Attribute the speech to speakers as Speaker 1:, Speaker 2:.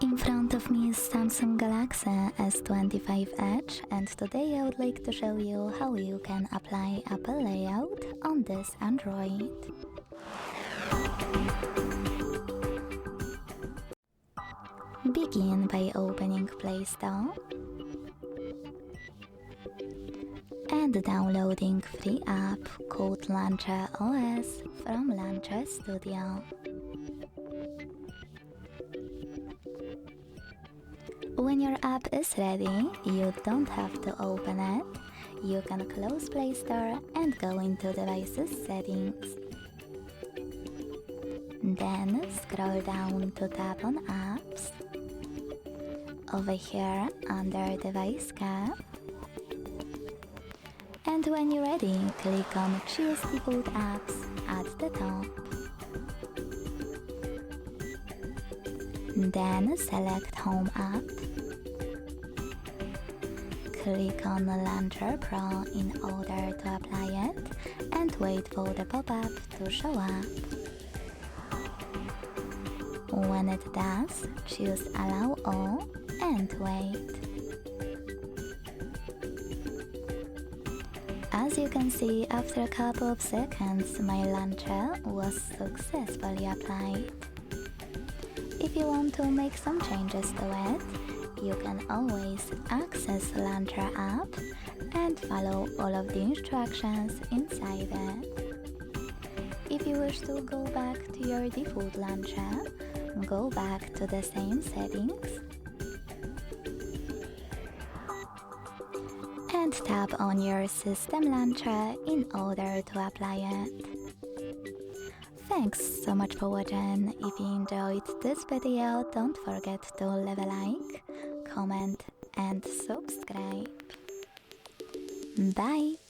Speaker 1: In front of me is Samsung Galaxy S25 Edge, and today I would like to show you how you can apply Apple layout on this Android. Begin by opening Play Store and downloading free app called Launcher OS from Launcher Studio. When your app is ready, you don't have to open it. You can close Play Store and go into Devices Settings. Then scroll down to tap on Apps. Over here under Device Care. And when you're ready, click on Choose Default Apps at the top. Then select Home App. Click on Launcher Pro in order to apply it and wait for the pop-up to show up. When it does, choose Allow All and wait. As you can see, after a couple of seconds, my launcher was successfully applied. If you want to make some changes to it, you can always access the Launcher app and follow all of the instructions inside it. If you wish to go back to your default launcher, go back to the same settings and tap on your system launcher in order to apply it. Thanks so much for watching. If you enjoyed this video, don't forget to leave a like, comment and subscribe. Bye!